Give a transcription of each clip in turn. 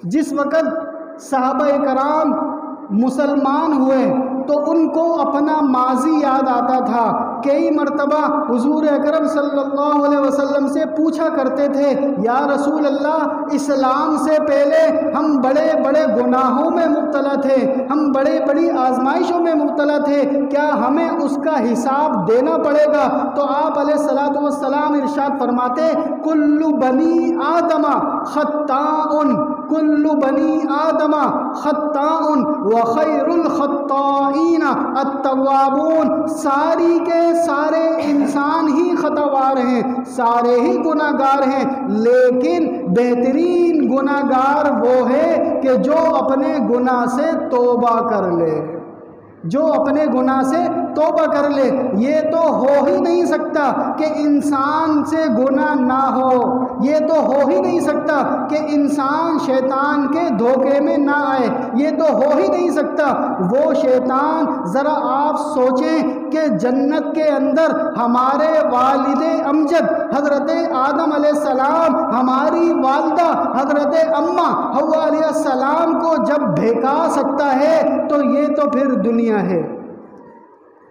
جس وقت صحابہ کرام مسلمان ہوئے تو ان کو اپنا ماضی یاد آتا تھا۔ کئی مرتبہ حضور اکرم صلی اللہ علیہ وسلم سے پوچھا کرتے تھے، یا رسول اللہ، اسلام سے پہلے ہم بڑے بڑے گناہوں میں مبتلا تھے، ہم بڑی بڑی آزمائشوں میں مبتلا تھے، کیا ہمیں اس کا حساب دینا پڑے گا؟ تو آپ علیہ الصلوۃ والسلام ارشاد فرماتے، کل بنی آدم خطاء، کل بنی آدم خطاء وخیر الخطائین التوابون، ساری کے سارے انسان ہی خطاوار ہیں، سارے ہی گناہ گار ہیں، لیکن بہترین گناہ گار وہ ہے کہ جو اپنے گناہ سے توبہ کر لے، جو اپنے گناہ سے توبہ کر لے۔ یہ تو ہو ہی نہیں سکتا کہ انسان سے گناہ نہ ہو، یہ تو ہو ہی نہیں سکتا کہ انسان شیطان کے دھوکے میں نہ آئے، یہ تو ہو ہی نہیں سکتا۔ وہ شیطان، ذرا آپ سوچیں کہ جنت کے اندر ہمارے والد امجد حضرت آدم علیہ السلام، ہماری والدہ حضرت اماں حوا علیہ السلام کو جب بہکا سکتا ہے تو یہ تو پھر دنیا ہے۔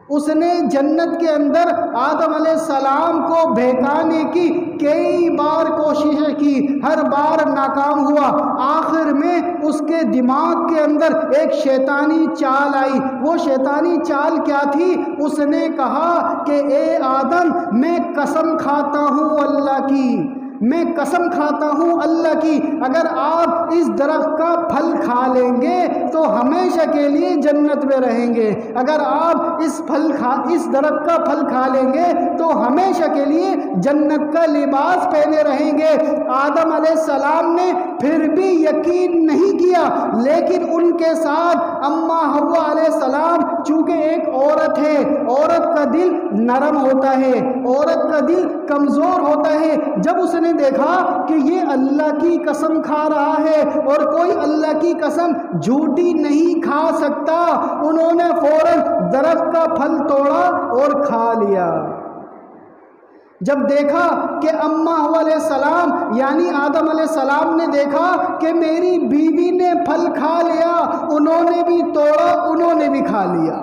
اس نے جنت کے اندر آدم علیہ السلام کو بہکانے کی کئی بار کوششیں کی، ہر بار ناکام ہوا۔ آخر میں اس کے دماغ کے اندر ایک شیطانی چال آئی۔ وہ شیطانی چال کیا تھی؟ اس نے کہا کہ اے آدم، میں قسم کھاتا ہوں اللہ کی، میں قسم کھاتا ہوں اللہ کی، اگر آپ اس درخت کا پھل کھا لیں گے تو ہمیشہ کے لیے جنت میں رہیں گے، اگر آپ اس درخت کا پھل کھا لیں گے تو ہمیشہ کے لیے جنت کا لباس پہنے رہیں گے۔ آدم علیہ السلام نے پھر بھی یقین نہیں کیا، لیکن ان کے ساتھ اماں حوا علیہ السلام، چونکہ ایک عورت ہے، عورت کا دل نرم ہوتا ہے، عورت کا دل کمزور ہوتا ہے، جب اس نے دیکھا کہ یہ اللہ کی قسم کھا رہا ہے اور کوئی اللہ کی قسم جھوٹی نہیں کھا سکتا، انہوں نے فوراً درخت کا پھل توڑا اور کھا لیا۔ جب دیکھا کہ اماں حوا علیہ السلام یعنی آدم علیہ السلام نے دیکھا کہ میری بیوی نے پھل کھا لیا، انہوں نے بھی توڑا، انہوں نے بھی کھا لیا۔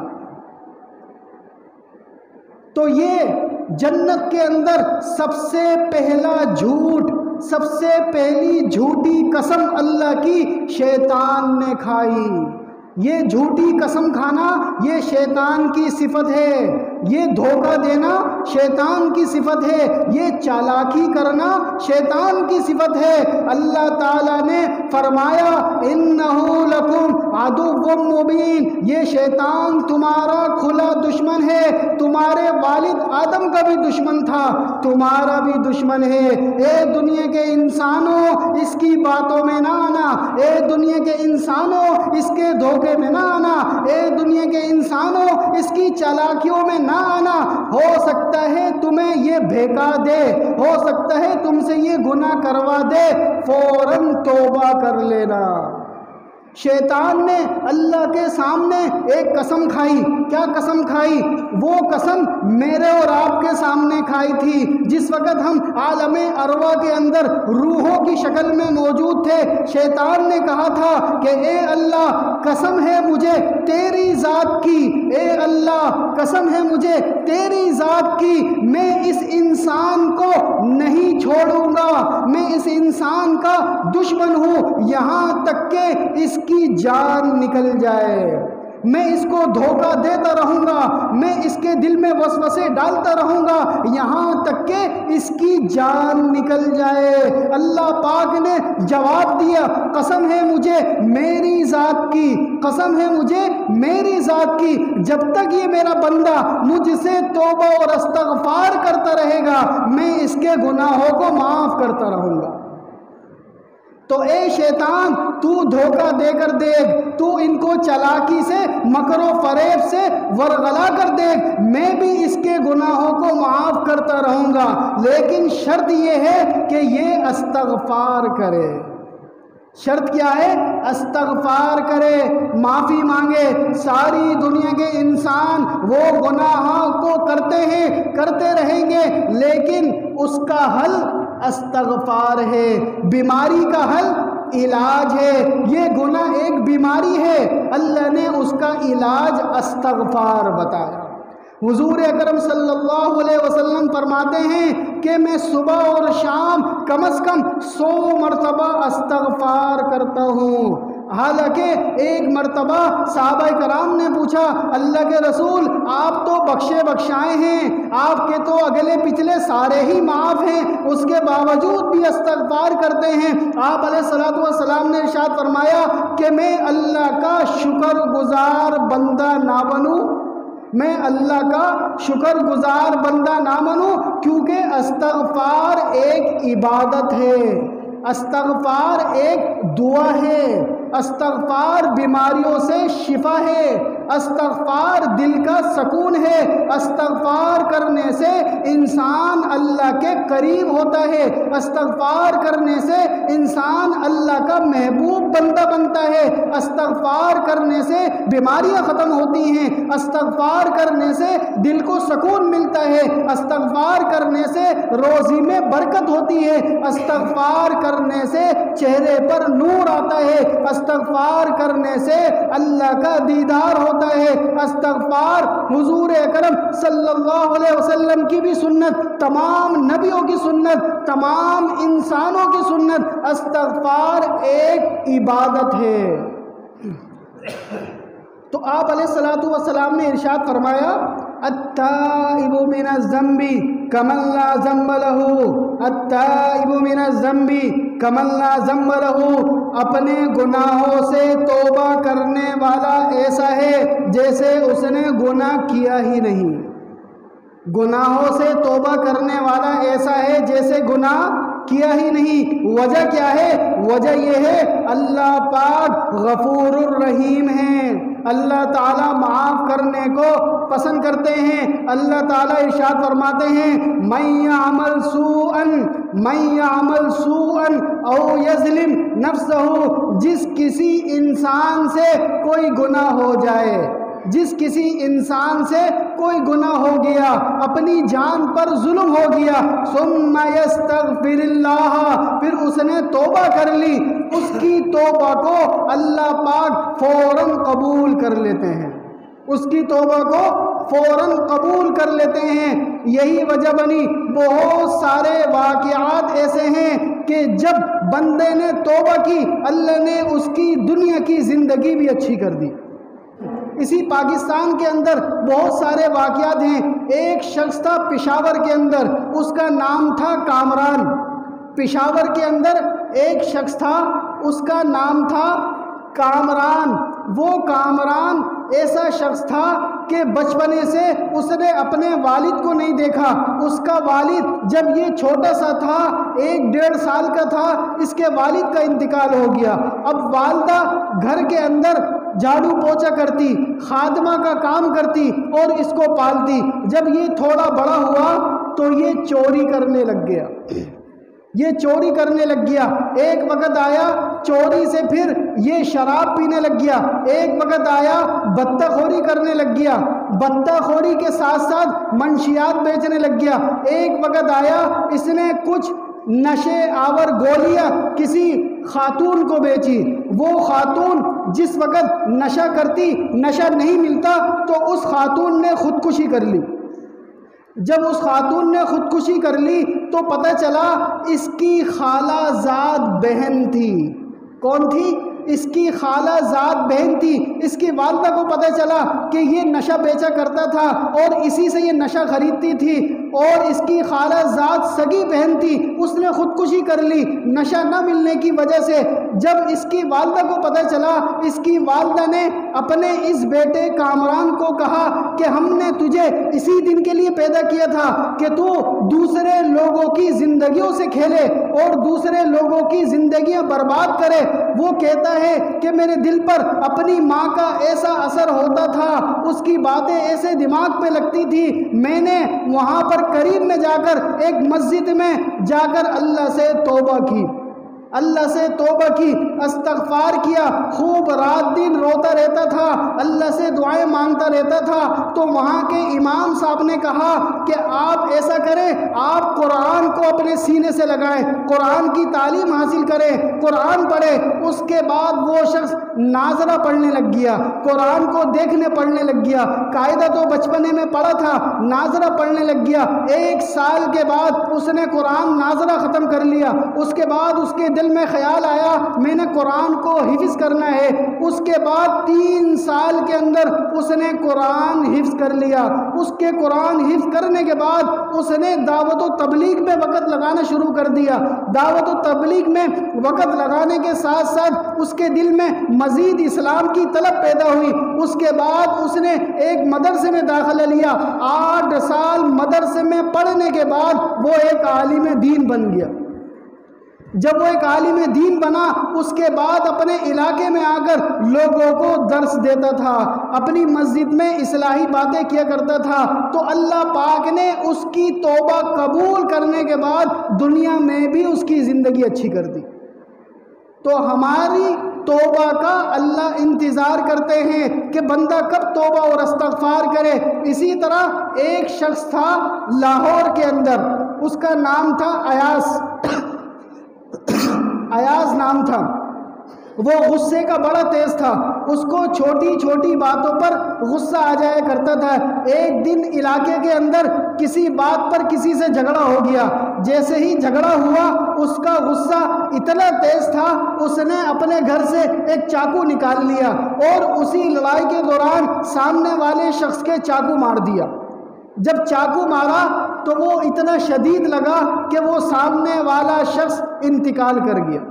تو یہ جنت کے اندر سب سے پہلا جھوٹ، سب سے پہلی جھوٹی قسم اللہ کی شیطان نے کھائی۔ یہ جھوٹی قسم کھانا یہ شیطان کی صفت ہے، یہ دھوکہ دینا شیطان کی صفت ہے، یہ چالاکی کرنا شیطان کی صفت ہے۔ اللہ تعالیٰ نے فرمایا اِنَّهُ لَكُمْ عَدُوٌّ مُّبِينٌ، یہ شیطان تمہارا کھلا دشمن ہے، تمہارے والد آدم کا بھی دشمن تھا، تمہارا بھی دشمن ہے۔ اے دنیا کے انسانوں، اس کی باتوں میں نہ آنا، اے دنیا کے انسانوں، اس کے دھوکے میں نہ آنا، اے دنیا کے انسانوں، اس کی چالاکیوں میں نہ آنا۔ ہو سکتا ہے تمہیں یہ بہکا دے، ہو سکتا ہے تم سے یہ گناہ کروا دے، فوراً توبہ کر لینا۔ شیطان نے اللہ کے سامنے ایک قسم کھائی۔ کیا قسم کھائی؟ وہ قسم میرے اور آپ کے سامنے کھائی تھی جس وقت ہم عالم ارواح کے اندر روحوں کی شکل میں موجود تھے۔ شیطان نے کہا تھا کہ اے اللہ، قسم ہے مجھے تیری ذات کی، اے اللہ قسم ہے مجھے تیری ذات کی، میں اس انسان کو نہیں چھوڑوں گا، میں اس انسان کا دشمن ہوں یہاں تک کہ اس کی جان نکل جائے۔ میں اس کو دھوکہ دیتا رہوں گا، میں اس کے دل میں وسوسے ڈالتا رہوں گا یہاں تک کہ اس کی جان نکل جائے۔ اللہ پاک نے جواب دیا، قسم ہے مجھے میری ذات کی، قسم ہے مجھے میری ذات کی، جب تک یہ میرا بندہ مجھ سے توبہ اور استغفار کرتا رہے گا میں اس کے گناہوں کو معاف کرتا رہوں گا۔ تو اے شیطان، تو دھوکہ دے کر دیکھ، تو ان کو چالاکی سے، مکر و فریب سے ورغلا کر دیکھ، میں بھی اس کے گناہوں کو معاف کرتا رہوں گا، لیکن شرط یہ ہے کہ یہ استغفار کرے۔ شرط کیا ہے؟ استغفار کرے، معافی مانگے۔ ساری دنیا کے انسان وہ گناہوں کو کرتے ہیں، کرتے رہیں گے، لیکن اس کا حل استغفار ہے۔ بیماری کا حل علاج ہے، یہ گناہ ایک بیماری ہے، اللہ نے اس کا علاج استغفار بتایا۔ حضور اکرم صلی اللہ علیہ وسلم فرماتے ہیں کہ میں صبح اور شام کم از کم 100 مرتبہ استغفار کرتا ہوں۔ حالانکہ ایک مرتبہ صحابہ کرام نے پوچھا، اللہ کے رسول آپ تو بخشے بخشائے ہیں، آپ کے تو اگلے پچھلے سارے ہی معاف ہیں، اس کے باوجود بھی استغفار کرتے ہیں۔ آپ علیہ الصلوۃ والسلام نے ارشاد فرمایا کہ میں اللہ کا شکر گزار بندہ نہ بنوں، میں اللہ کا شکر گزار بندہ نہ بنوں، کیونکہ استغفار ایک عبادت ہے، استغفار ایک دعا ہے، استغفار بیماریوں سے شفا ہے، استغفار دل کا سکون ہے، استغفار کرنے سے انسان اللہ کے قریب ہوتا ہے، استغفار کرنے سے انسان اللہ کا محبوب بندہ بنتا ہے، استغفار کرنے سے بیماریاں ختم ہوتی ہیں، استغفار کرنے سے دل کو سکون ملتا ہے، استغفار کرنے سے روزی میں برکت ہوتی ہے، استغفار کرنے سے چہرے پر نور آتا ہے، استغفار کرنے سے اللہ کا دیدار ہوتا ہے۔ استغفار حضور اکرم صلی اللہ علیہ وسلم کی بھی سنت، تمام نبیوں کی سنت، تمام انسانوں کی سنت، استغفار ایک عبادت ہے۔ تو آپ علیہ الصلوۃ والسلام نے ارشاد فرمایا، التائب من الذنب کمن لا ذنب له، التائب من الذنب کمن لا ذنب له، اپنے گناہوں سے توبہ کرنے والا ایسا ہے جیسے اس نے گناہ کیا ہی نہیں، گناہوں سے توبہ کرنے والا ایسا ہے جیسے گناہ کیا ہی نہیں۔ وجہ کیا ہے؟ وجہ یہ ہے اللہ پاک غفور الرحیم ہیں، اللہ تعالیٰ معاف کرنے کو پسند کرتے ہیں۔ اللہ تعالیٰ ارشاد فرماتے ہیں، من یعمل سوءا او یظلم نفسہ، جس کسی انسان سے کوئی گناہ ہو جائے، جس کسی انسان سے کوئی گناہ ہو گیا، اپنی جان پر ظلم ہو گیا، ثم یستغفر اللہ، پھر اس نے توبہ کر لی، اس کی توبہ کو اللہ پاک فوراً قبول کر لیتے ہیں، اس کی توبہ کو فوراً قبول کر لیتے ہیں۔ یہی وجہ بنی، بہت سارے واقعات ایسے ہیں کہ جب بندے نے توبہ کی، اللہ نے اس کی دنیا کی زندگی بھی اچھی کر دی۔ اسی پاکستان کے اندر بہت سارے واقعات ہیں۔ ایک شخص تھا پشاور کے اندر، اس کا نام تھا کامران۔ پشاور کے اندر ایک شخص تھا، اس کا نام تھا کامران۔ وہ کامران ایسا شخص تھا کہ بچپنے سے اس نے اپنے والد کو نہیں دیکھا۔ اس کا والد جب یہ چھوٹا سا تھا، 1-1.5 سال کا تھا، اس کے والد کا انتقال ہو گیا۔ اب والدہ گھر کے اندر جھاڑو پوچھا کرتی، خادمہ کا کام کرتی اور اس کو پالتی۔ جب یہ تھوڑا بڑا ہوا تو یہ چوری کرنے لگ گیا، یہ چوری کرنے لگ گیا۔ ایک وقت آیا چوری سے پھر یہ شراب پینے لگ گیا، ایک وقت آیا بطہ خوری کرنے لگ گیا، بطہ خوری کے ساتھ ساتھ منشیات بیچنے لگ گیا۔ ایک وقت آیا اس نے کچھ نشے آور گولیاں کسی خاتون کو بیچی۔ وہ خاتون جس وقت نشہ کرتی، نشہ نہیں ملتا تو اس خاتون نے خودکشی کر لی۔ جب اس خاتون نے خودکشی کر لی تو پتہ چلا اس کی خالہ زاد بہن تھی۔ کون تھی؟ اس کی خالہ زاد بہن تھی۔ اس کی والدہ کو پتہ چلا کہ یہ نشہ بیچا کرتا تھا اور اسی سے یہ نشہ خریدتی تھی، اور اس کی خالہ زاد سگی بہن تھی، اس نے خودکشی کر لی نشہ نہ ملنے کی وجہ سے۔ جب اس کی والدہ کو پتہ چلا، اس کی والدہ نے اپنے اس بیٹے کامران کو کہا کہ ہم نے تجھے اسی دن کے لیے پیدا کیا تھا کہ تو دوسرے لوگوں کی زندگیوں سے کھیلے اور دوسرے لوگوں کی زندگیاں برباد کرے۔ وہ کہتا ہے کہ میرے دل پر اپنی ماں کا ایسا اثر ہوتا تھا، اس کی باتیں ایسے دماغ پہ لگتی تھی، میں نے وہاں پر قریب میں جا کر ایک مسجد میں جا کر اللہ سے توبہ کی، اللہ سے توبہ کی، استغفار کیا، خوب رات دن روتا رہتا تھا، اللہ سے دعائیں مانگتا رہتا تھا، تو وہاں کے امام صاحب نے کہا کہ آپ ایسا کریں، آپ قرآن کو اپنے سینے سے لگائیں، قرآن کی تعلیم حاصل کریں، قرآن پڑھیں۔ اس کے بعد وہ شخص ناظرہ پڑھنے لگ گیا، قرآن کو دیکھنے پڑھنے لگ گیا، قاعدہ تو بچپنے میں پڑھا تھا، ناظرہ پڑھنے لگ گیا۔ 1 سال کے بعد اس نے قرآن ناظرہ ختم کر لیا۔ اس کے بعد اس کے دل میں خیال آیا میں نے قرآن کو حفظ کرنا ہے۔ اس کے بعد 3 سال کے اندر اس نے قرآن حفظ کر لیا۔ اس کے قرآن حفظ کرنے کے بعد اس نے دعوت و تبلیغ میں وقت لگانا شروع کر دیا۔ دعوت و تبلیغ میں وقت لگانے کے ساتھ ساتھ اس کے دل میں مزید اسلام کی طلب پیدا ہوئی۔ اس کے بعد اس نے ایک مدرسے میں داخلہ لیا۔ 8 سال مدرسے میں پڑھنے کے بعد وہ ایک عالم دین بن گیا۔ جب وہ ایک عالم دین بنا، اس کے بعد اپنے علاقے میں آ کر لوگوں کو درس دیتا تھا، اپنی مسجد میں اصلاحی باتیں کیا کرتا تھا، تو اللہ پاک نے اس کی توبہ قبول کرنے کے بعد دنیا میں بھی اس کی زندگی اچھی کر دی۔ تو ہماری توبہ کا اللہ انتظار کرتے ہیں کہ بندہ کب توبہ اور استغفار کرے۔ اسی طرح ایک شخص تھا لاہور کے اندر، اس کا نام تھا ایاز نام تھا۔ وہ غصے کا بڑا تیز تھا، اس کو چھوٹی چھوٹی باتوں پر غصہ آ جایا کرتا تھا۔ ایک دن علاقے کے اندر کسی بات پر کسی سے جھگڑا ہو گیا، جیسے ہی جھگڑا ہوا اس کا غصہ اتنا تیز تھا، اس نے اپنے گھر سے ایک چاقو نکال لیا اور اسی لڑائی کے دوران سامنے والے شخص کے چاقو مار دیا۔ جب چاقو مارا تو وہ اتنا شدید لگا کہ وہ سامنے والا شخص انتقال کر گیا۔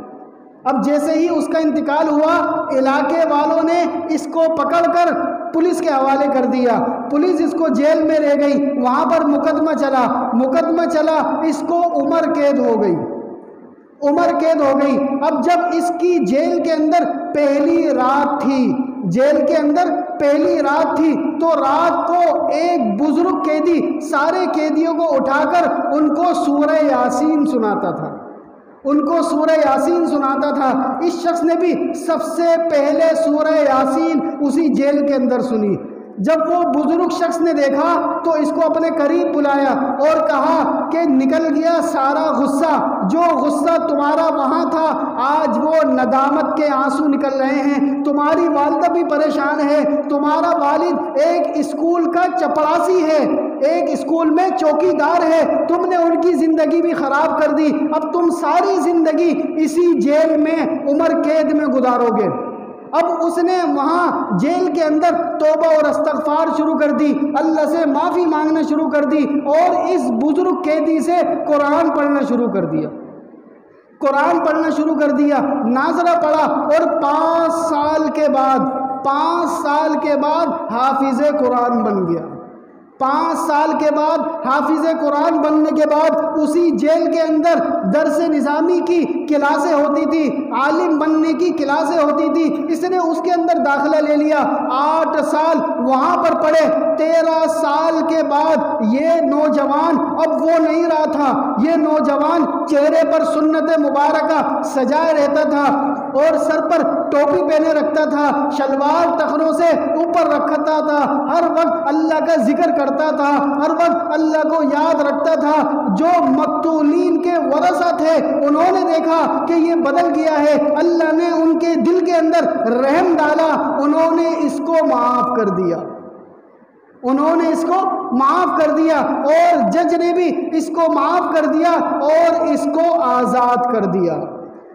اب جیسے ہی اس کا انتقال ہوا، علاقے والوں نے اس کو پکڑ کر پولیس کے حوالے کر دیا۔ پولیس اس کو جیل میں رہ گئی، وہاں پر مقدمہ چلا، اس کو عمر قید ہو گئی۔ اب جب اس کی جیل کے اندر پہلی رات تھی تو رات کو ایک بزرگ قیدی سارے قیدیوں کو اٹھا کر ان کو سورہ یاسین سناتا تھا۔ اس شخص نے بھی سب سے پہلے سورہ یاسین اسی جیل کے اندر سنی۔ جب وہ بزرگ شخص نے دیکھا تو اس کو اپنے قریب بلایا اور کہا کہ نکل گیا سارا غصہ، جو غصہ تمہارا وہاں تھا آج وہ ندامت کے آنسو نکل رہے ہیں۔ تمہاری والدہ بھی پریشان ہے، تمہارا والد ایک اسکول کا چپڑاسی ہے، ایک اسکول میں چوکیدار ہے، تم نے ان کی زندگی بھی خراب کر دی، اب تم ساری زندگی اسی جیل میں عمر قید میں گزارو گے۔ اب اس نے وہاں جیل کے اندر توبہ اور استغفار شروع کر دی، اللہ سے معافی مانگنا شروع کر دی اور اس بزرگ قیدی سے قرآن پڑھنا شروع کر دیا، ناظرہ پڑھا اور 5 سال کے بعد حافظ قرآن بن گیا۔ 5 سال کے بعد حافظ قرآن بننے کے بعد اسی جیل کے اندر درس نظامی کی کلاسیں ہوتی تھی، عالم بننے کی کلاسیں ہوتی تھی، اس نے اس کے اندر داخلہ لے لیا۔ 8 سال وہاں پر پڑھے۔ 13 سال کے بعد یہ نوجوان اب وہ نہیں رہا تھا، یہ نوجوان چہرے پر سنت مبارکہ سجائے رہتا تھا اور سر پر ٹوپی پہنے رکھتا تھا، شلوار ٹخنوں سے اوپر رکھتا تھا، ہر وقت اللہ کا ذکر کرتا تھا، ہر وقت اللہ کو یاد رکھتا تھا۔ جو مقتولین کے ورثہ تھے انہوں نے دیکھا کہ یہ بدل گیا ہے، اللہ نے ان کے دل کے اندر رحم ڈالا، انہوں نے اس کو معاف کر دیا اور جج نے بھی اس کو معاف کر دیا اور اس کو آزاد کر دیا۔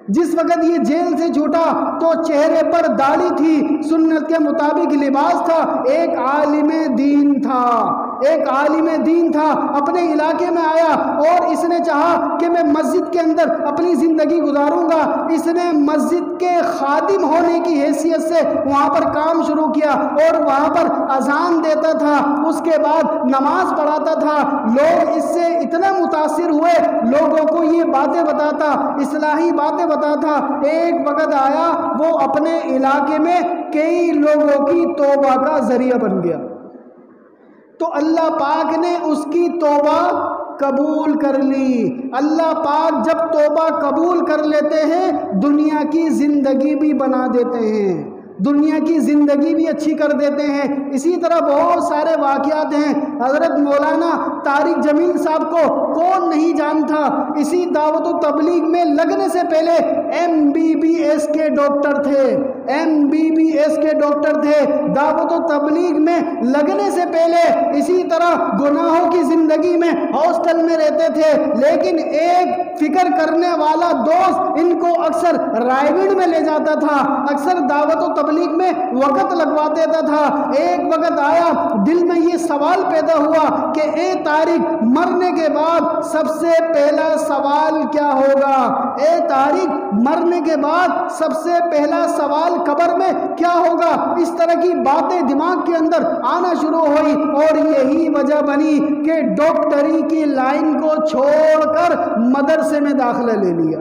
جس وقت یہ جیل سے چھوٹا تو چہرے پر داڑھی تھی، سنت کے مطابق لباس تھا، ایک عالم دین تھا، اپنے علاقے میں آیا اور اس نے چاہا کہ میں مسجد کے اندر اپنی زندگی گزاروں گا۔ اس نے مسجد کے خادم ہونے کی حیثیت سے وہاں پر کام شروع کیا اور وہاں پر اذان دیتا تھا، اس کے بعد نماز پڑھاتا تھا۔ لوگ اس سے اتنا متاثر ہوئے، لوگوں کو یہ باتیں بتاتا، اصلاحی باتیں بتاتا۔ ایک وقت آیا وہ اپنے علاقے میں کئی لوگوں کی توبہ کا ذریعہ بن گیا، تو اللہ پاک نے اس کی توبہ قبول کر لی۔ اللہ پاک جب توبہ قبول کر لیتے ہیں دنیا کی زندگی بھی بنا دیتے ہیں، دنیا کی زندگی بھی اچھی کر دیتے ہیں۔ اسی طرح بہت سارے واقعات ہیں۔ حضرت مولانا طارق جمیل صاحب کو کون نہیں جانتا، اسی دعوت و تبلیغ میں لگنے سے پہلے MBBS کے ڈاکٹر تھے، MBBS کے ڈاکٹر تھے۔ دعوت و تبلیغ میں لگنے سے پہلے اسی طرح گناہوں کی زندگی میں ہاسٹل میں رہتے تھے، لیکن ایک فکر کرنے والا دوست ان کو اکثر رائے میں لے جاتا تھا، اکثر دعوت و تبلیغ میں وقت لگوا دیتا تھا۔ ایک وقت آیا دل میں یہ سوال پیدا ہوا کہ اے طارق، مرنے کے بعد سب سے پہلا سوال کیا ہوگا؟ اے طارق، مرنے کے بعد سب سے پہلا سوال قبر میں کیا ہوگا؟ اس طرح کی باتیں دماغ کے اندر آنا شروع ہوئی، اور یہی وجہ بنی کہ ڈاکٹری کی لائن کو چھوڑ کر مدرسے میں داخلہ لے لیا۔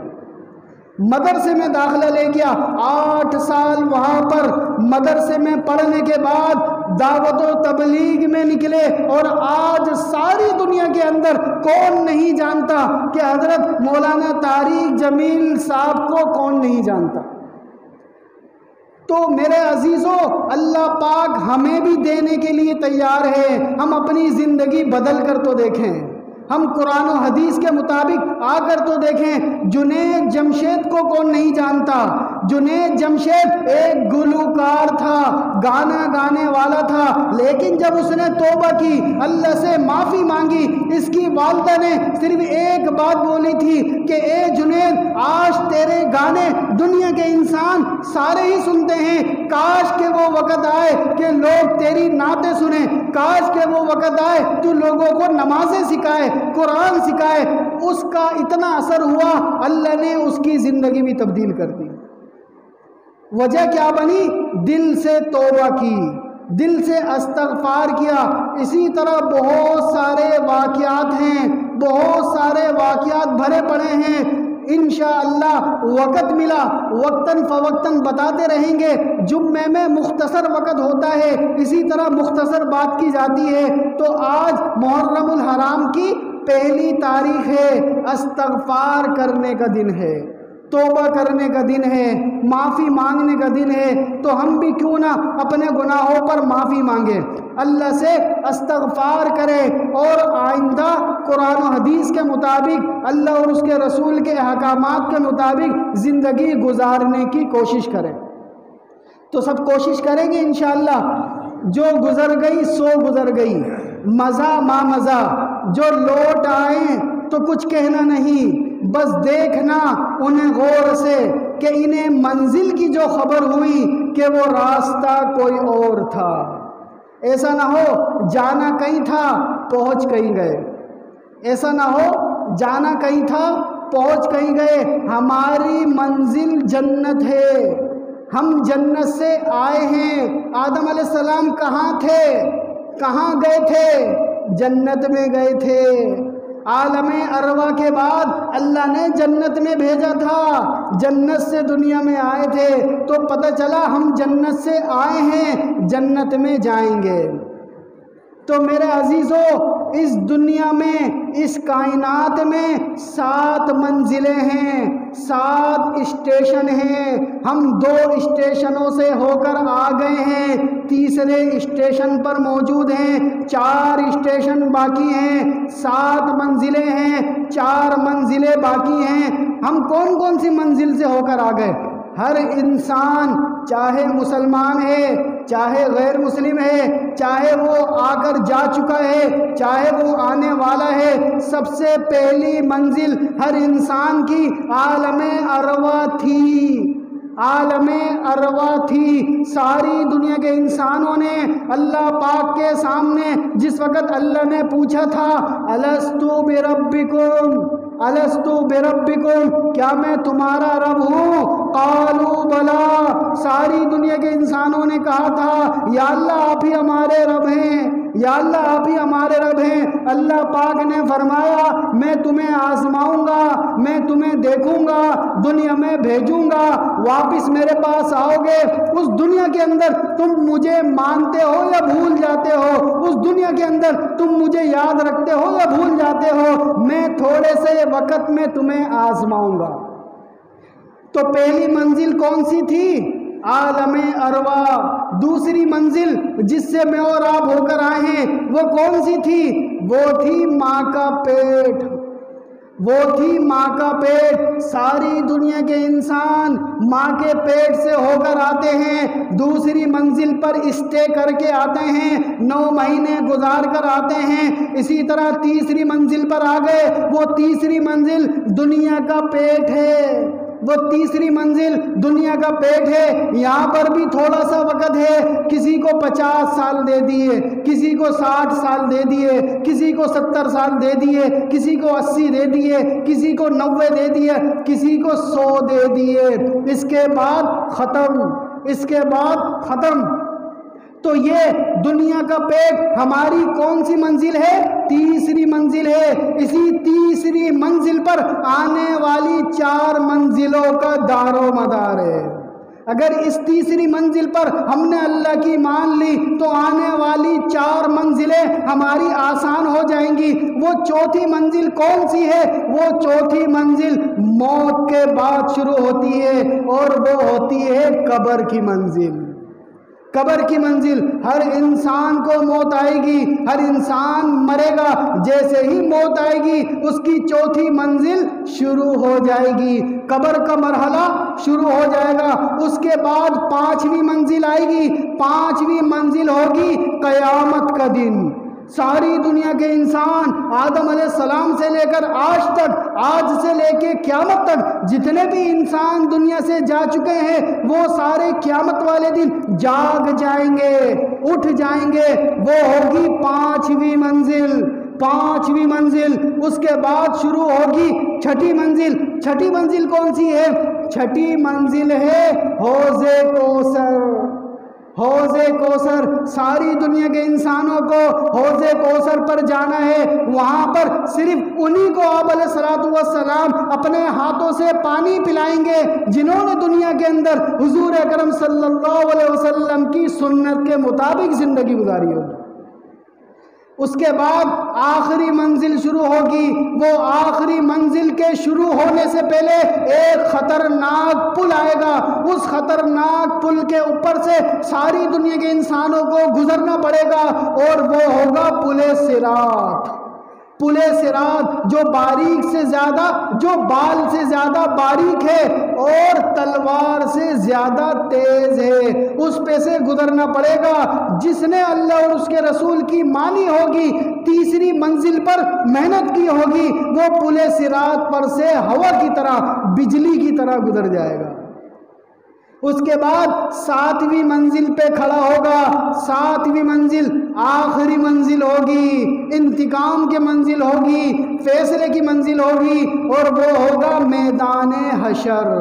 مدرسے میں داخلہ لے گیا، 8 سال وہاں پر مدرسے میں پڑھنے کے بعد دعوت و تبلیغ میں نکلے، اور آج ساری دنیا کے اندر کون نہیں جانتا کہ حضرت مولانا طارق جمیل صاحب کو کون نہیں جانتا؟ تو میرے عزیزوں، اللہ پاک ہمیں بھی دینے کے لیے تیار ہے۔ ہم اپنی زندگی بدل کر تو دیکھیں، ہم قرآن و حدیث کے مطابق آ کر تو دیکھیں۔ جنید جمشید کو کون نہیں جانتا؟ جنید جمشید ایک گلوکار تھا، گانا گانے والا تھا، لیکن جب اس نے توبہ کی، اللہ سے معافی مانگی، اس کی والدہ نے صرف ایک بات بولی تھی کہ اے جنید، آج تیرے گانے دنیا کے انسان سارے ہی سنتے ہیں، کاش کہ وہ وقت آئے کہ لوگ تیری نعتیں سنیں، کاش کہ وہ وقت آئے تو لوگوں کو نمازیں سکھائے، قرآن سکھائے۔ اس کا اتنا اثر ہوا، اللہ نے اس کی زندگی بھی تبدیل کر دی۔ وجہ کیا بنی؟ دل سے توبہ کی، دل سے استغفار کیا۔ اسی طرح بہت سارے واقعات ہیں، بہت سارے واقعات بھرے پڑے ہیں۔ انشاءاللہ وقت ملا وقتاً فوقتاً بتاتے رہیں گے۔ جمعے میں مختصر وقت ہوتا ہے، اسی طرح مختصر بات کی جاتی ہے۔ تو آج محرم الحرام کی پہلی تاریخ ہے، استغفار کرنے کا دن ہے، توبہ کرنے کا دن ہے، معافی مانگنے کا دن ہے۔ تو ہم بھی کیوں نہ اپنے گناہوں پر معافی مانگیں، اللہ سے استغفار کریں، اور آئندہ قرآن و حدیث کے مطابق، اللہ اور اس کے رسول کے احکامات کے مطابق زندگی گزارنے کی کوشش کریں۔ تو سب کوشش کریں گے انشاءاللہ۔ جو گزر گئی سو گزر گئی، مزہ ما مزہ، جو لوٹ آئیں تو کچھ کہنا نہیں، بس دیکھنا انہیں غور سے کہ انہیں منزل کی جو خبر ہوئی کہ وہ راستہ کوئی اور تھا۔ ایسا نہ ہو جانا کہیں تھا پہنچ کہیں گئے، ایسا نہ ہو جانا کہیں تھا پہنچ کہیں گئے۔ ہماری منزل جنت ہے، ہم جنت سے آئے ہیں۔ آدم علیہ السلام کہاں تھے؟ کہاں گئے تھے؟ جنت میں گئے تھے۔ عالم ارواح کے بعد اللہ نے جنت میں بھیجا تھا، جنت سے دنیا میں آئے تھے، تو پتہ چلا ہم جنت سے آئے ہیں، جنت میں جائیں گے۔ تو میرے عزیزوں، اس دنیا میں، اس کائنات میں 7 منزلیں ہیں، 7 اسٹیشن ہیں۔ ہم 2 اسٹیشنوں سے ہو کر آ گئے ہیں، تیسرے اسٹیشن پر موجود ہیں، 4 اسٹیشن باقی ہیں، 7 منزلیں ہیں، 4 منزلیں باقی ہیں۔ ہم کون کون سی منزل سے ہو کر آ گئے؟ ہر انسان، چاہے مسلمان ہے، چاہے غیر مسلم ہے، چاہے وہ آ کر جا چکا ہے، چاہے وہ آنے والا ہے، سب سے پہلی منزل ہر انسان کی عالم ارواح تھی، عالم ارواح تھی۔ ساری دنیا کے انسانوں نے اللہ پاک کے سامنے جس وقت اللہ نے پوچھا تھا الستو بربکم، الستو بربکم، کیا میں تمہارا رب ہوں؟ قالوا بلا، ساری دنیا کے انسانوں نے کہا تھا یا اللہ آپ ہی ہمارے رب ہیں۔ یا اللہ آپ ہی ہمارے رب ہیں۔ اللہ پاک نے فرمایا میں تمہیں آزماؤں گا، میں تمہیں دیکھوں گا، دنیا میں بھیجوں گا، واپس میرے پاس آؤ گے، اس دنیا کے اندر تم مجھے مانتے ہو یا بھول جاتے ہو، اس دنیا کے اندر تم مجھے یاد رکھتے ہو یا بھول جاتے ہو، میں تھوڑے سے وقت میں تمہیں آزماؤں گا۔ تو پہلی منزل کون سی تھی؟ عالم ارواح۔ دوسری منزل جس سے میں اور آپ ہو کر آئے ہیں وہ کون سی تھی؟ وہ تھی ماں کا پیٹ، وہ تھی ماں کا پیٹ۔ ساری دنیا کے انسان ماں کے پیٹ سے ہو کر آتے ہیں، دوسری منزل پر اسٹے کر کے آتے ہیں، 9 مہینے گزار کر آتے ہیں، اسی طرح تیسری منزل پر آ گئے۔ وہ تیسری منزل دنیا کا پیٹ ہے، وہ تیسری منزل دنیا کا پیٹ ہے۔ یہاں پر بھی تھوڑا سا وقت ہے، کسی کو 50 سال دے دیے، کسی کو 60 سال دے دیے، کسی کو 70 سال دے دیے، کسی کو 80 دے دیے، کسی کو 90 دے دیے، کسی کو 100 دے دیے، اس کے بعد ختم، اس کے بعد ختم۔ تو یہ دنیا کا پیٹ ہماری کون سی منزل ہے؟ تیسری منزل ہے۔ اسی تیسری منزل پر آنے والی 4 منزلوں کا دار و مدار ہے۔ اگر اس تیسری منزل پر ہم نے اللہ کی مان لی تو آنے والی 4 منزلیں ہماری آسان ہو جائیں گی۔ وہ چوتھی منزل کون سی ہے؟ وہ چوتھی منزل موت کے بعد شروع ہوتی ہے، اور وہ ہوتی ہے قبر کی منزل۔ قبر کی منزل، ہر انسان کو موت آئے گی، ہر انسان مرے گا، جیسے ہی موت آئے گی اس کی چوتھی منزل شروع ہو جائے گی، قبر کا مرحلہ شروع ہو جائے گا۔ اس کے بعد 5ویں منزل آئے گی، 5ویں منزل ہوگی قیامت کا دن۔ ساری دنیا کے انسان آدم علیہ السلام سے لے کر آج تک، آج سے لے کے قیامت تک جتنے بھی انسان دنیا سے جا چکے ہیں وہ سارے قیامت والے دن جاگ جائیں گے، اٹھ جائیں گے۔ وہ ہوگی 5ویں منزل، 5ویں منزل۔ اس کے بعد شروع ہوگی 6ٹھی منزل۔ 6ٹھی منزل کون سی ہے؟ 6ٹھی منزل ہے حوض کوثر۔ حوض کوثر، ساری دنیا کے انسانوں کو حوض کوثر پر جانا ہے۔ وہاں پر صرف انہی کو آپ علیہ السلام اپنے ہاتھوں سے پانی پلائیں گے جنہوں نے دنیا کے اندر حضور اکرم صلی اللہ علیہ وسلم کی سنت کے مطابق زندگی گزاری ہوگی۔ اس کے بعد آخری منزل شروع ہوگی۔ وہ آخری منزل کے شروع ہونے سے پہلے ایک خطرناک پل آئے گا، اس خطرناک پل کے اوپر سے ساری دنیا کے انسانوں کو گزرنا پڑے گا، اور وہ ہوگا پل صراط۔ پل صراط جو باریک سے زیادہ، جو بال سے زیادہ باریک ہے اور تلوار سے زیادہ تیز ہے، اس پہ سے گزرنا پڑے گا۔ جس نے اللہ اور اس کے رسول کی مانی ہوگی، تیسری منزل پر محنت کی ہوگی، وہ پل صراط پر سے ہوا کی طرح، بجلی کی طرح گزر جائے گا۔ اس کے بعد 7ویں منزل پہ کھڑا ہوگا۔ 7ویں منزل آخری منزل ہوگی، انتقام کی منزل ہوگی، فیصلے کی منزل ہوگی، اور وہ ہوگا میدان حشر۔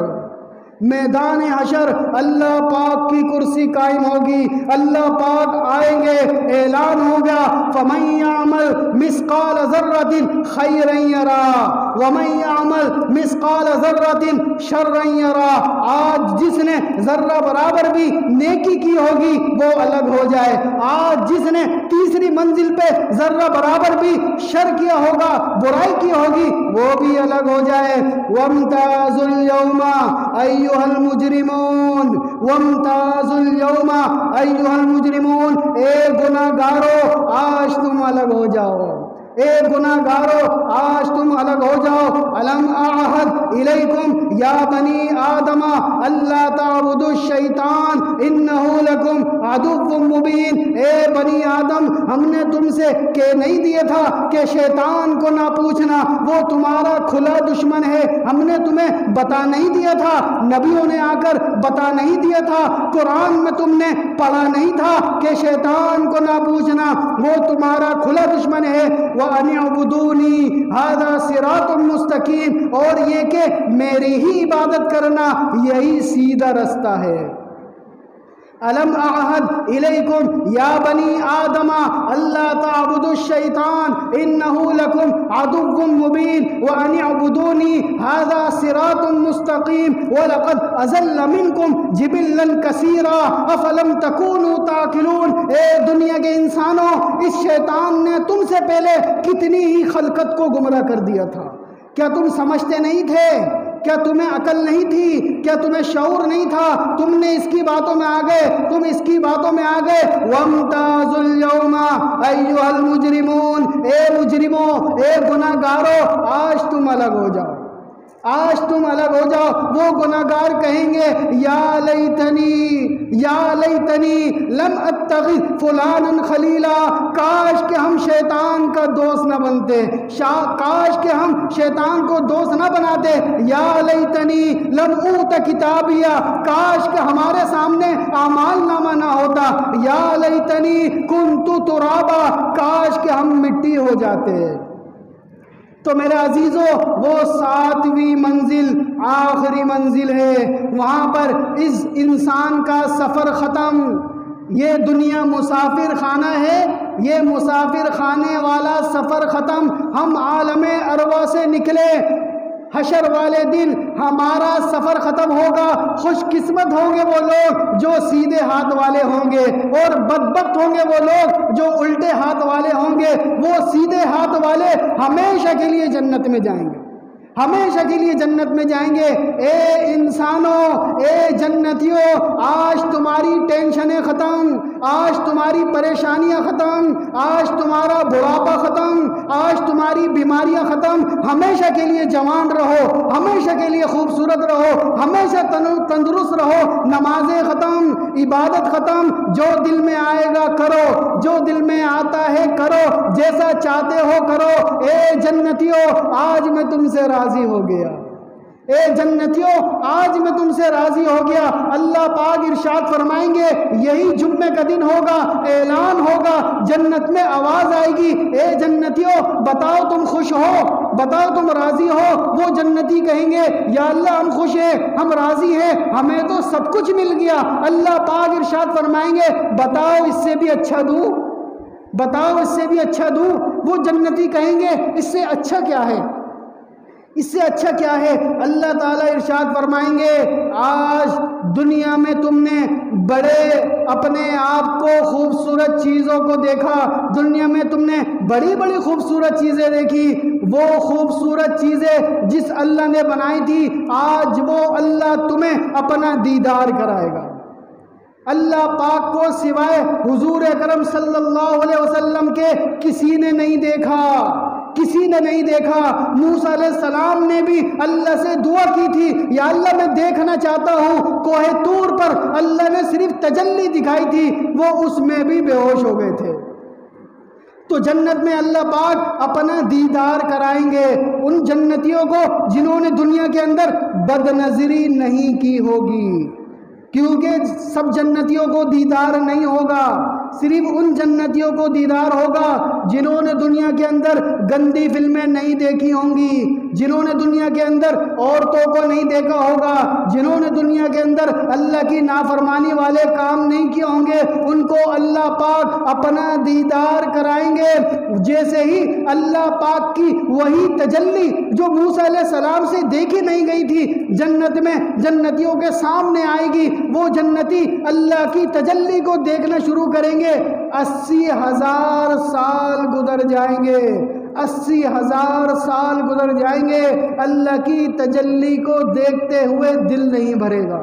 میدان حشر، اللہ پاک کی کرسی قائم ہوگی، اللہ پاک آئیں گے، اعلان ہوگا فَمَن يَعْمَلْ مِثْقَالَ ذَرَّةٍ خَيْرًا يَرَهُ وَمَن يَعْمَلْ مِثْقَالَ ذَرَّةٍ شَرًّا يَرَهُ۔ آج جس نے ذرہ برابر بھی نیکی کی ہوگی وہ الگ ہو جائے، آج جس نے تیسری منزل پہ ذرہ برابر بھی شر کیا ہوگا، برائی کی ہوگی، وہ بھی الگ ہو جائے۔ وَامْتَازُوا الْيَوْمَ أَيُّهَا المجرمون، وامتاز اليوم ایھا المجرمون۔ اے گناہگارو آج تم الگ ہو جاؤ، اے گناہگارو آج تم الگ ہو جاؤ۔ الم اعہد الیکم یا بنی آدم اللہ تعبدوا الشیطان انہ لکم عدو مبین۔ اے بنی آدم، ہم نے تم سے کہ نہیں دیا تھا کہ شیطان کو نہ پوچھنا، وہ تمہارا کھلا دشمن ہے۔ ہم نے تمہیں بتا نہیں دیا تھا، نبیوں نے آ کر بتا نہیں دیا تھا، قرآن میں تم نے پڑھا نہیں تھا کہ شیطان کو نہ پوچھنا، وہ تمہارا کھلا دشمن ہے۔ وَأَنِ اعْبُدُونِي هَذَا صِرَاطٌ مُسْتَقِيمٌ، اور یہ کہ میری ہی عبادت کرنا یہی سیدھا رستہ ہے۔ الم اعہد الیکم یا بنی آدم اللہ تعبدوا الشیطان انہ لکم عدو مبین وان اعبدونی ھذا صراط مستقیم ولقد اضل منکم جبلا کثیرا افلم تکونوا تعقلون۔ اے دنیا کے انسانوں، اس شیطان نے تم سے پہلے کتنی ہی خلقت کو گمراہ کر دیا تھا، کیا تم سمجھتے نہیں تھے؟ کیا تمہیں عقل نہیں تھی؟ کیا تمہیں شعور نہیں تھا؟ تم نے اس کی باتوں میں آ گئے، تم اس کی باتوں میں آ گئے۔ وَامْتَازُوا الْيَوْمَ أَيُّهَا الْمُجْرِمُونَ، اے مجرموں، اے گناہ گاروں، آج تم الگ ہو جاؤ، آج تم الگ ہو جاؤ۔ وہ گناہ گار کہیں گے یا لیتنی لم اتخذ فلانا خلیلا، کاش کہ ہم شیطان کا دوست نہ بنتے، کاش کہ ہم شیطان کو دوست نہ بناتے۔ یا لیتنی لم اوت کتابیا، کاش کہ ہمارے سامنے اعمال نامہ نہ ہوتا۔ یا لیتنی کنت ترابا، کاش کہ ہم مٹی ہو جاتے۔ تو میرے عزیزوں، وہ 7ویں منزل آخری منزل ہے، وہاں پر اس انسان کا سفر ختم۔ یہ دنیا مسافر خانہ ہے، یہ مسافر خانے والا سفر ختم۔ ہم عالم ارواح سے نکلے، حشر والے دن ہمارا سفر ختم ہوگا۔ خوش قسمت ہوں گے وہ لوگ جو سیدھے ہاتھ والے ہوں گے، اور بدبخت ہوں گے وہ لوگ جو الٹے ہاتھ والے ہوں گے۔ وہ سیدھے ہاتھ والے ہمیشہ کے لیے جنت میں جائیں گے، ہمیشہ کے لیے جنت میں جائیں گے۔ اے انسانوں، اے جنتیوں، آج تمہاری ٹینشنیں ختم، آج تمہاری پریشانیاں ختم، آج تمہارا بڑھاپا ختم، آج تمہاری بیماریاں ختم۔ ہمیشہ کے لیے جوان رہو، ہمیشہ کے لیے خوبصورت رہو، ہمیشہ تندرست رہو۔ نمازیں ختم، عبادت ختم، جو دل میں آئے گا کرو، جو دل میں آتا ہے کرو، جیسا چاہتے ہو کرو۔ اے جنتیوں، آج میں تم سے راضی ہو گیا، اے جنتیوں، آج میں تم سے راضی ہو گیا۔ اللہ پاک ارشاد فرمائیں گے، یہی جمعے کا دن ہوگا، اعلان ہوگا، جنت میں آواز آئے گی، اے جنتیوں بتاؤ تم خوش ہو، بتاؤ تم راضی ہو۔ وہ جنتی کہیں گے یا اللہ ہم خوش ہیں، ہم راضی ہیں، ہمیں تو سب کچھ مل گیا۔ اللہ پاک ارشاد فرمائیں گے، بتاؤ اس سے بھی اچھا دوں، بتاؤ اس سے بھی اچھا دوں۔ وہ جنتی کہیں گے اس سے اچھا کیا ہے، اس سے اچھا کیا ہے؟ اللہ تعالیٰ ارشاد فرمائیں گے، آج دنیا میں تم نے بڑے اپنے آپ کو خوبصورت چیزوں کو دیکھا، دنیا میں تم نے بڑی بڑی خوبصورت چیزیں دیکھی۔ وہ خوبصورت چیزیں جس اللہ نے بنائی تھی، آج وہ اللہ تمہیں اپنا دیدار کرائے گا۔ اللہ پاک کو سوائے حضور اکرم صلی اللہ علیہ وسلم کے کسی نے نہیں دیکھا، کسی نے نہیں دیکھا۔ موسیٰ علیہ السلام نے بھی اللہ سے دعا کی تھی، یا اللہ میں دیکھنا چاہتا ہوں۔ کوہ طور پر اللہ نے صرف تجلی دکھائی تھی، وہ اس میں بھی بے ہوش ہو گئے تھے۔ تو جنت میں اللہ پاک اپنا دیدار کرائیں گے ان جنتیوں کو جنہوں نے دنیا کے اندر بد نظری نہیں کی ہوگی، کیونکہ سب جنتیوں کو دیدار نہیں ہوگا، صرف ان جنتیوں کو دیدار ہوگا جنہوں نے دنیا کے اندر گندی فلمیں نہیں دیکھی ہوں گی، جنہوں نے دنیا کے اندر عورتوں کو نہیں دیکھا ہوگا، جنہوں نے دنیا کے اندر اللہ کی نافرمانی والے کام نہیں کیے ہوں گے، ان کو اللہ پاک اپنا دیدار کرائیں گے۔ جیسے ہی اللہ پاک کی وہی تجلی جو موسیٰ علیہ السلام سے دیکھی نہیں گئی تھی، جنت میں جنتیوں کے سامنے آئے گی، وہ جنتی اللہ کی تجلی کو دیکھنا شروع کریں گے۔ 80,000 سال گزر جائیں گے، 80,000 سال گزر جائیں گے، اللہ کی تجلی کو دیکھتے ہوئے دل نہیں بھرے گا۔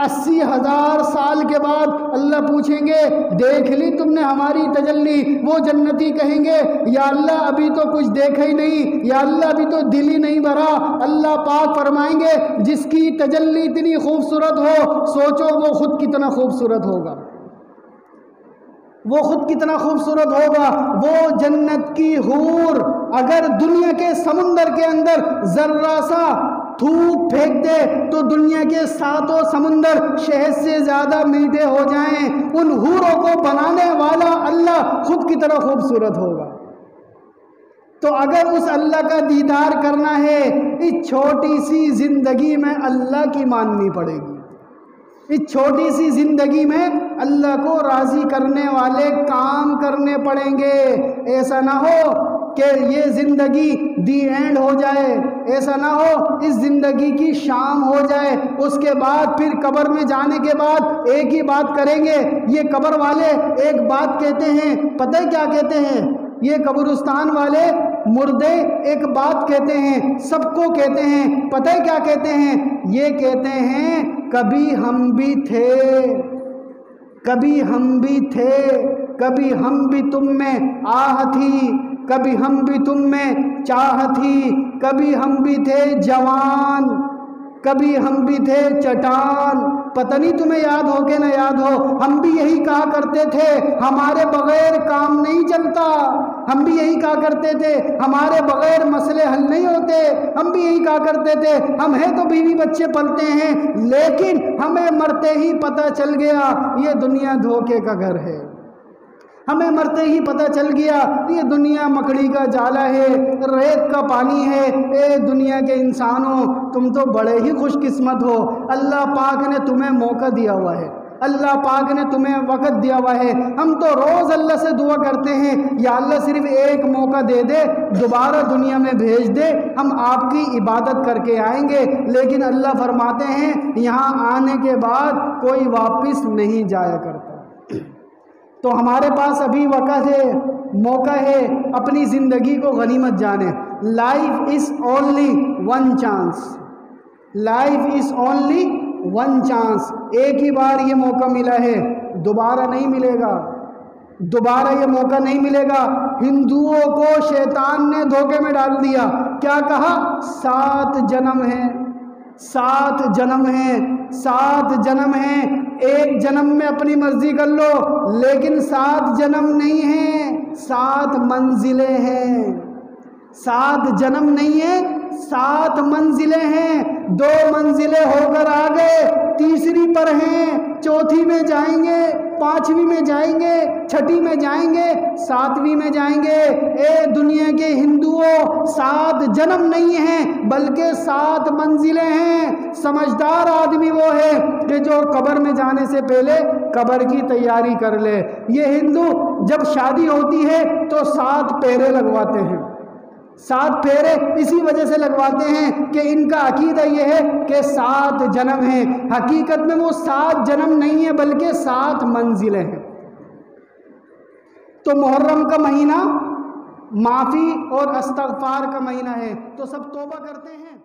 80,000 سال کے بعد اللہ پوچھیں گے، دیکھ لی تم نے ہماری تجلی؟ وہ جنتی کہیں گے، یا اللہ ابھی تو کچھ دیکھا ہی نہیں، یا اللہ ابھی تو دل ہی نہیں بھرا۔ اللہ پاک فرمائیں گے، جس کی تجلی اتنی خوبصورت ہو، سوچو وہ خود کتنا خوبصورت ہوگا، وہ خود کتنا خوبصورت ہوگا۔ وہ جنت کی حور اگر دنیا کے سمندر کے اندر ذرہ سا تھوک پھینک دے تو دنیا کے 7 سمندر شہد سے زیادہ میٹھے ہو جائیں، ان حوروں کو بنانے والا اللہ خود کتنا خوبصورت ہوگا۔ تو اگر اس اللہ کا دیدار کرنا ہے، اس چھوٹی سی زندگی میں اللہ کی ماننی پڑے گی۔ اس چھوٹی سی زندگی میں اللہ کو راضی کرنے والے کام کرنے پڑیں گے۔ ایسا نہ ہو کہ یہ زندگی دی اینڈ ہو جائے، ایسا نہ ہو اس زندگی کی شام ہو جائے، اس کے بعد پھر قبر میں جانے کے بعد ایک ہی بات کریں گے۔ یہ قبر والے ایک بات کہتے ہیں، پتہ ہے کیا کہتے ہیں؟ یہ قبرستان والے مردے ایک بات کہتے ہیں، سب کو کہتے ہیں، پتہ ہے کیا کہتے ہیں؟ یہ کہتے ہیں کبھی ہم بھی تھے، کبھی ہم بھی تھے، کبھی ہم بھی تم میں آہ تھی، کبھی ہم بھی تم میں چاہ تھی، کبھی ہم بھی تھے جوان، کبھی ہم بھی تھے چٹان۔ پتہ نہیں تمہیں یاد ہو کہ نہ یاد ہو، ہم بھی یہی کہا کرتے تھے ہمارے بغیر کام نہیں چلتا، ہم بھی یہی کہا کرتے تھے ہمارے بغیر مسئلے حل نہیں ہوتے، ہم بھی یہی کہا کرتے تھے ہم ہیں تو بیوی بچے پلتے ہیں، لیکن ہمیں مرتے ہی پتہ چل گیا یہ دنیا دھوکے کا گھر ہے، ہمیں مرتے ہی پتہ چل گیا یہ دنیا مکڑی کا جالا ہے، ریت کا پانی ہے۔ اے دنیا کے انسانوں، تم تو بڑے ہی خوش قسمت ہو، اللہ پاک نے تمہیں موقع دیا ہوا ہے، اللہ پاک نے تمہیں وقت دیا ہوا ہے۔ ہم تو روز اللہ سے دعا کرتے ہیں یا اللہ صرف ایک موقع دے دے، دوبارہ دنیا میں بھیج دے، ہم آپ کی عبادت کر کے آئیں گے، لیکن اللہ فرماتے ہیں یہاں آنے کے بعد کوئی واپس نہیں جایا کرتا۔ تو ہمارے پاس ابھی وقت ہے، موقع ہے، اپنی زندگی کو غنیمت جانیں۔ Life is only one chance, life is only one chance, ایک ہی بار یہ موقع ملا ہے، دوبارہ نہیں ملے گا، دوبارہ یہ موقع نہیں ملے گا۔ ہندوؤں کو شیطان نے دھوکے میں ڈال دیا، کیا کہا؟ 7 جنم ہیں، 7 جنم ہیں، 7 جنم ہیں، ایک جنم میں اپنی مرضی کر لو، لیکن 7 جنم نہیں ہیں، 7 منزلیں ہیں، 7 جنم نہیں ہیں، 7 منزلیں ہیں، 2 منزلیں ہو کر آ گئے، تیسری پر ہیں، چوتھی میں جائیں گے، 5ویں میں جائیں گے، 6ٹھی میں جائیں گے، 7ویں میں جائیں گے۔ اے دنیا کے ہندوؤں، 7 جنم نہیں ہیں بلکہ 7 منزلیں ہیں۔ سمجھدار آدمی وہ ہے کہ جو قبر میں جانے سے پہلے قبر کی تیاری کر لے۔ یہ ہندو جب شادی ہوتی ہے تو 7 پھیرے لگواتے ہیں، 7 پھیرے اسی وجہ سے لگواتے ہیں کہ ان کا عقیدہ یہ ہے کہ 7 جنم ہیں، حقیقت میں وہ 7 جنم نہیں ہیں بلکہ 7 منزلیں ہیں۔ تو محرم کا مہینہ معافی اور استغفار کا مہینہ ہے، تو سب توبہ کرتے ہیں۔